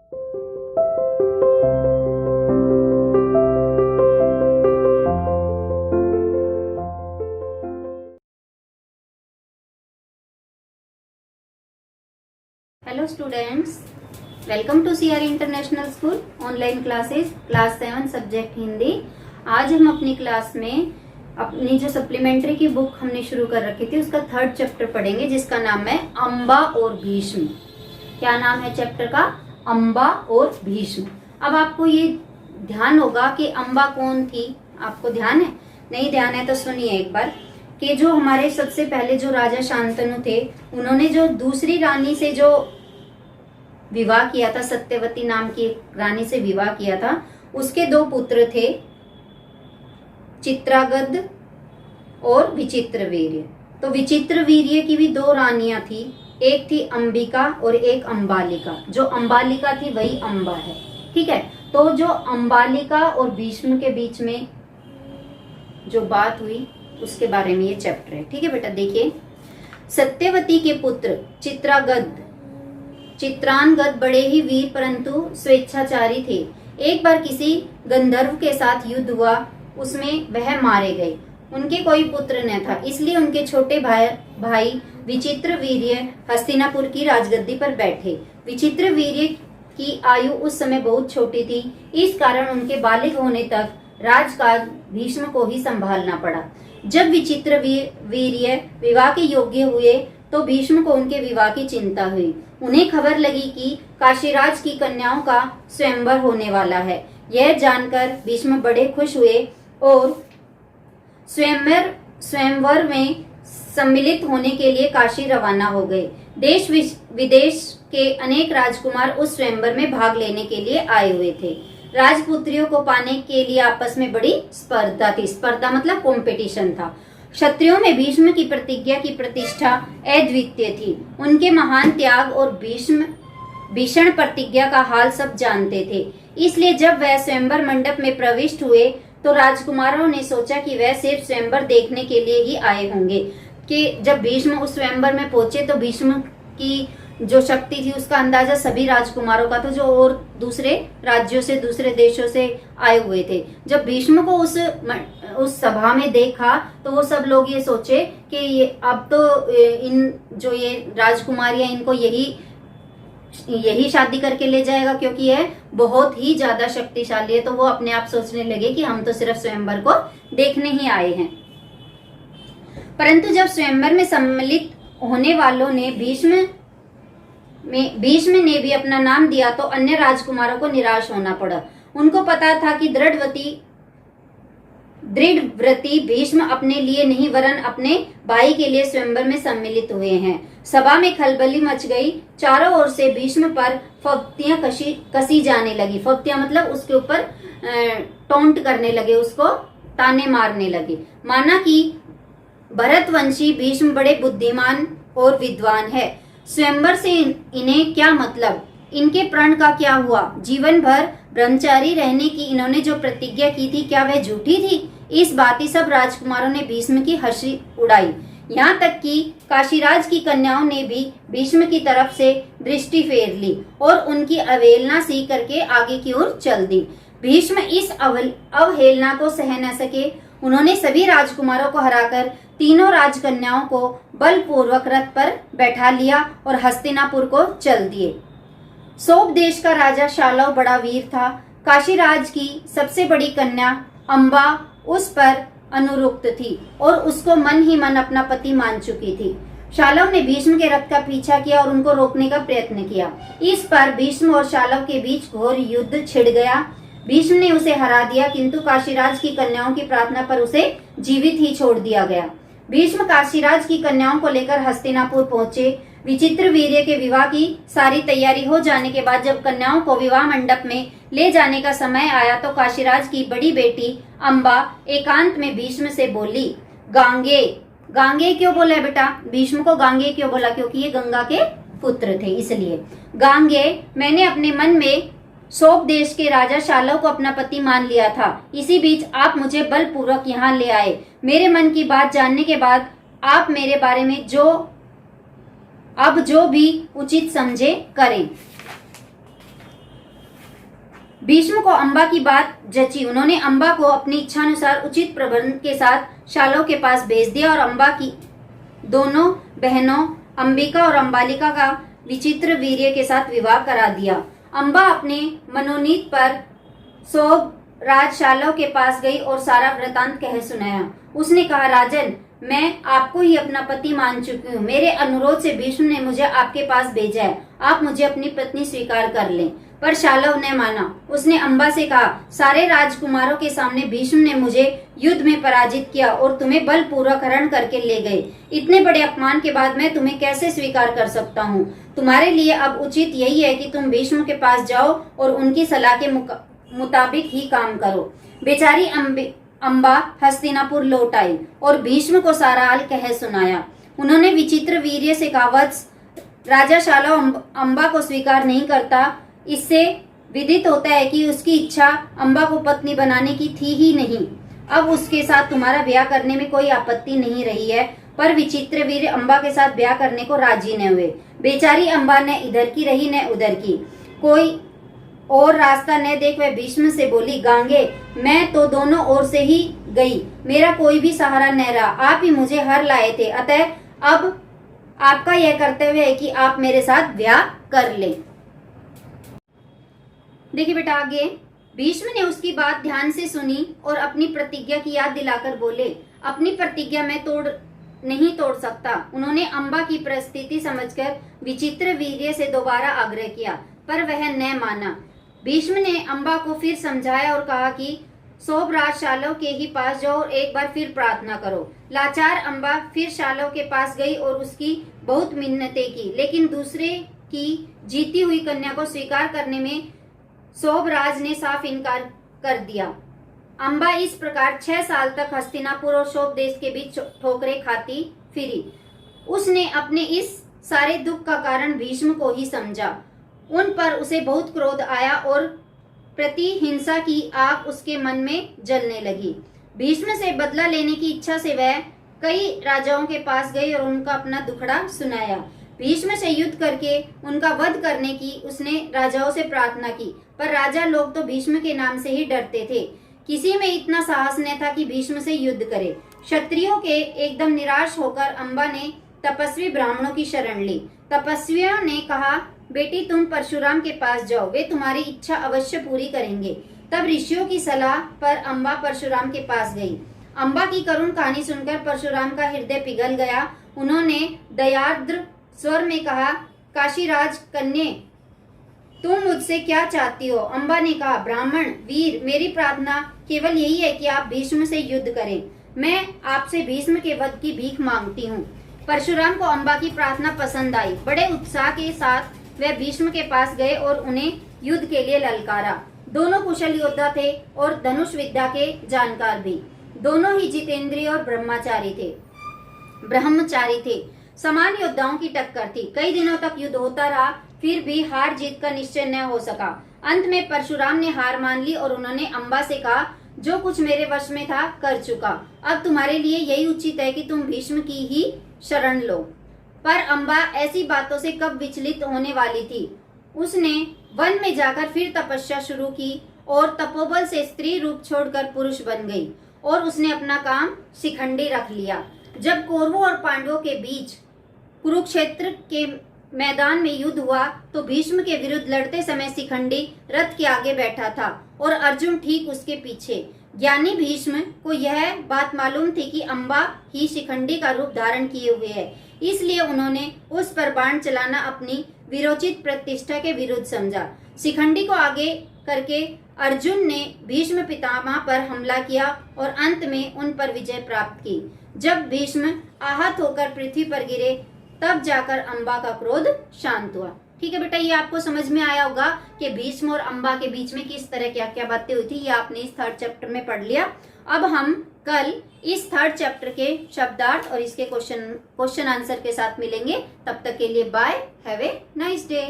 Hello students, welcome to CRE international school online classes class 7 subject Hindi. आज हम अपनी class में अपनी जो सप्लीमेंट्री की बुक हमने शुरू कर रखी थी उसका 3rd चैप्टर पढ़ेंगे, जिसका नाम है अम्बा और भीष्म। क्या नाम है चैप्टर का? अम्बा और भीष्म। अब आपको ये ध्यान होगा कि अम्बा कौन थी। आपको ध्यान है? नहीं ध्यान है तो सुनिए एक बार कि जो हमारे सबसे पहले जो राजा शांतनु थे, उन्होंने जो दूसरी रानी से जो विवाह किया था, सत्यवती नाम की रानी से विवाह किया था, उसके 2 पुत्र थे, चित्रागद और विचित्रवीर्य। तो विचित्रवीर्य की भी 2 रानियां थी, एक थी अंबिका और एक अंबालिका। जो अंबालिका थी वही अम्बा है, ठीक है। तो जो अंबालिका और भीष्म के बीच में जो बात हुई उसके बारे में ये चैप्टर है, ठीक है बेटा। देखिए, सत्यवती के पुत्र चित्रांगद बड़े ही वीर परंतु स्वेच्छाचारी थे। एक बार किसी गंधर्व के साथ युद्ध हुआ, उसमें वह मारे गए। उनके कोई पुत्र न था, इसलिए उनके छोटे भाई विचित्रवीर्य हस्तिनापुर की राजगद्दी पर बैठे। विचित्रवीर्य की आयु उस समय बहुत छोटी थी, इस कारण उनके बालिग होने तक राजकाज भीष्म को ही संभालना पड़ा। जब विचित्रवीर्य विवाह के योग्य हुए तो भीष्म को उनके विवाह की चिंता हुई। उन्हें खबर लगी कि काशीराज की कन्याओं का स्वयंवर होने वाला है। यह जानकर भीष्म बड़े खुश हुए और स्वयंवर में सम्मिलित होने के लिए काशी रवाना हो गए। देश विदेश के अनेक राजकुमार उस स्वयंवर में भाग लेने के लिए आए हुए थे। राजपुत्रियों को पाने के लिए आपस में बड़ी स्पर्धा थी। स्पर्धा मतलब कंपटीशन था। क्षत्रियों में भीष्म की प्रतिज्ञा की प्रतिष्ठा अद्वितीय थी। उनके महान त्याग और भीषण प्रतिज्ञा का हाल सब जानते थे। इसलिए जब वह स्वयंवर मंडप में प्रविष्ट हुए तो राजकुमारों ने सोचा कि वह सिर्फ स्वयंवर देखने के लिए ही आए होंगे। कि जब भीष्म उस स्वयंवर में पहुंचे तो भीष्म की जो शक्ति थी उसका अंदाजा सभी राजकुमारों का था, जो और दूसरे राज्यों से, दूसरे देशों से आए हुए थे। जब भीष्म को उस सभा में देखा तो वो सब लोग ये सोचे कि ये अब तो इन जो ये राजकुमारियां, इनको यही शादी करके ले जाएगा, क्योंकि यह बहुत ही ज्यादा शक्तिशाली है। तो वो अपने आप सोचने लगे कि हम तो सिर्फ स्वयंवर को देखने ही आए हैं। परंतु जब स्वयंवर में सम्मिलित होने वालों ने भीष्म ने भी अपना नाम दिया तो अन्य राजकुमारों को निराश होना पड़ा। उनको पता था कि दृढ़व्रती भीष्म अपने लिए नहीं वरन अपने भाई के लिए स्वयंवर में सम्मिलित हुए हैं। सभा में खलबली मच गई। चारों ओर से भीष्म पर फब्तियां कसी जाने लगी। फब्तियां मतलब उसके ऊपर टोंट करने लगे, उसको ताने मारने लगे। माना कि भरतवंशी भीष्म बड़े बुद्धिमान और विद्वान है। स्वयंवर से इन्हें क्या मतलब, इनके प्रण का क्या हुआ, जीवन भर ब्रह्मचारी रहने की इन्होंने जो प्रतिज्ञा की थी क्या वह झूठी थी। इस बात ही सब राजकुमारों ने भीष्म की हंसी उड़ाई। यहाँ तक कि काशीराज की कन्याओं ने भी भीष्म की तरफ से दृष्टि फेर ली और उनकी अवहेलना सी करके आगे की ओर चल दी। भीष्म इस अवहेलना को सह न सके। उन्होंने सभी राजकुमारों को हराकर तीनों राजकन्याओं को बलपूर्वक रथ पर बैठा लिया और हस्तिनापुर को चल दिए। सोप देश का राजा शालव बड़ा वीर था। काशीराज की सबसे बड़ी कन्या अम्बा उस पर अनुरुक्त थी और उसको मन ही मन अपना पति मान चुकी थी। शालव ने भीष्म के रथ का पीछा किया और उनको रोकने का प्रयत्न किया। इस पर भीष्म और शालव के बीच घोर युद्ध छिड़ गया। भीष्म ने उसे हरा दिया, किंतु काशीराज की कन्याओं की प्रार्थना पर उसे जीवित ही छोड़ दिया गया। भीष्म काशीराज की कन्याओं को लेकर हस्तिनापुर पहुंचे। विचित्रवीर्य के विवाह की सारी तैयारी हो जाने के बाद जब कन्याओं को विवाह मंडप में ले जाने का समय आया तो काशीराज की बड़ी बेटी अम्बा एकांत में भीष्म से बोली, गांगे। गांगे क्यों बोला है बेटा? भीष्म को गांगे क्यों बोला? क्योंकि ये गंगा के पुत्र थे, इसलिए। गांगे, मैंने अपने मन में सोप देश के राजा शालव को अपना पति मान लिया था। इसी बीच आप मुझे बलपूर्वक यहाँ ले आए। मेरे मन की बात जानने के बाद आप मेरे बारे में जो भी उचित समझे करें। भीष्म को अम्बा की बात जची। उन्होंने अम्बा को अपनी इच्छानुसार उचित प्रबंध के साथ शालों के पास भेज दिया और अम्बा की दोनों बहनों अंबिका और अंबालिका का विचित्र वीर्य के साथ विवाह करा दिया। अम्बा अपने मनोनीत पर सौभ राजशालों के पास गई और सारा वृतांत कह सुनाया। उसने कहा, राजन, मैं आपको ही अपना पति मान चुकी हूँ। मेरे अनुरोध से भीष्म ने मुझे आपके पास भेजा है। आप मुझे अपनी पत्नी स्वीकार कर लें। पर शालव ने माना। उसने अम्बा से कहा, सारे राजकुमारों के सामने भीष्म ने मुझे युद्ध में पराजित किया और तुम्हें बलपूर्वक हरण करके ले गए। इतने बड़े अपमान के बाद मैं तुम्हें कैसे स्वीकार कर सकता हूँ? तुम्हारे लिए अब उचित यही है कि तुम भीष्म के पास जाओ और उनकी सलाह के मुताबिक ही काम करो। बेचारी अम्बा हस्तिनापुर लौट आई और भीष्म को सारा हाल कह सुनाया। उन्होंने विचित्र वीर्य से कहा, वत्स, राजा शालव अम्बा को स्वीकार नहीं करता। इससे विदित होता है कि उसकी इच्छा अम्बा को पत्नी बनाने की थी ही नहीं। अब उसके साथ तुम्हारा ब्याह करने में कोई आपत्ति नहीं रही है। पर विचित्र वीर अम्बा के साथ ब्याह करने को राजी न हुए। बेचारी अम्बा न इधर की रही न उधर की। कोई और रास्ता न देख वह भीष्म से बोली, गांगे, मैं तो दोनों ओर से ही गई। मेरा कोई भी सहारा न रहा। आप ही मुझे हर लाए थे। अतः अब आपका यह कर्तव्य है कि आप मेरे साथ ब्याह कर लें। देखिए बेटा, आगे भीष्म ने उसकी बात ध्यान से सुनी और अपनी प्रतिज्ञा की याद दिलाकर बोले, अपनी प्रतिज्ञा मैं नहीं तोड़ सकता। उन्होंने अम्बा की परिस्थिति समझकर विचित्र वीर्य से दोबारा आग्रह किया, पर वह न माना। भीष्म ने अम्बा को फिर समझाया और कहा कि सौभ राजशालों के ही पास जाओ और एक बार फिर प्रार्थना करो। लाचार अम्बा फिर शालों के पास गई और उसकी बहुत मिन्नतें की, लेकिन दूसरे की जीती हुई कन्या को स्वीकार करने में सौभराज ने साफ इनकार कर दिया। अम्बा इस प्रकार 6 साल तक हस्तिनापुर और शोभ देश के बीच ठोकरें खाती फिरी। उसने अपने इस सारे दुख का कारण भीष्म को ही समझा। उन पर उसे बहुत क्रोध आया और प्रतिहिंसा की आग उसके मन में जलने लगी। भीष्म से बदला लेने की इच्छा से वह कई राजाओं के पास गई और उनका अपना दुखड़ा सुनाया। भीष्म से युद्ध करके उनका वध करने की उसने राजाओं से प्रार्थना की, पर राजा लोग तो भीष्म के नाम से ही डरते थे। किसी में इतना साहस न था कि भीष्म से युद्ध करे। क्षत्रियों के एकदम निराश होकर अम्बा ने तपस्वी ब्राह्मणों की शरण ली। तपस्वियों ने कहा, बेटी, तुम परशुराम के पास जाओ, वे तुम्हारी इच्छा अवश्य पूरी करेंगे। तब ऋषियों की सलाह पर अम्बा परशुराम के पास गई। अम्बा की करुण कहानी सुनकर परशुराम का हृदय पिघल गया। उन्होंने दयार्द्र स्वर में कहा, काशीराज कन्ये, तुम मुझसे क्या चाहती हो? अम्बा ने कहा, ब्राह्मण वीर, मेरी प्रार्थना केवल यही है कि आप भीष्म से युद्ध करें। मैं आपसे भीष्म के वध की भीख मांगती हूँ। परशुराम को अम्बा की प्रार्थना पसंद आई। बड़े उत्साह के साथ वह भीष्म के पास गए और उन्हें युद्ध के लिए ललकारा। दोनों कुशल योद्धा थे और धनुष विद्या के जानकार भी। दोनों ही जितेंद्रिय और ब्रह्मचारी थे। समान योद्धाओं की टक्कर थी। कई दिनों तक युद्ध होता रहा, फिर भी हार जीत का निश्चय न हो सका। अंत में परशुराम ने हार मान ली और उन्होंने अम्बा से कहा, जो कुछ मेरे वश में था कर चुका। अब तुम्हारे लिए यही उचित है कि तुम भीष्म की ही शरण लो। पर अम्बा ऐसी बातों से कब विचलित होने वाली थी। उसने वन में जाकर फिर तपस्या शुरू की और तपोबल से स्त्री रूप छोड़कर पुरुष बन गई और उसने अपना काम शिखंडी रख लिया। जब कौरवों और पांडवों के बीच कुरुक्षेत्र के मैदान में युद्ध हुआ तो भीष्म के विरुद्ध लड़ते समय शिखंडी रथ के आगे बैठा था और अर्जुन ठीक उसके पीछे। ज्ञानी भीष्म को यह बात मालूम थी कि अम्बा ही शिखंडी का रूप धारण किए हुए है, इसलिए उन्होंने उस पर बाण चलाना अपनी वीरोचित प्रतिष्ठा के विरुद्ध समझा। शिखंडी को आगे करके अर्जुन ने भीष्म पितामह पर हमला किया और अंत में उन पर विजय प्राप्त की। जब भीष्म आहत होकर पृथ्वी पर गिरे तब जाकर अम्बा का क्रोध शांत हुआ। ठीक है बेटा, ये आपको समझ में आया होगा कि भीष्म और अम्बा के बीच में किस तरह क्या क्या बातें हुई थी। ये आपने इस 3rd चैप्टर में पढ़ लिया। अब हम कल इस 3rd चैप्टर के शब्दार्थ और इसके क्वेश्चन आंसर के साथ मिलेंगे। तब तक के लिए bye, have a nice day.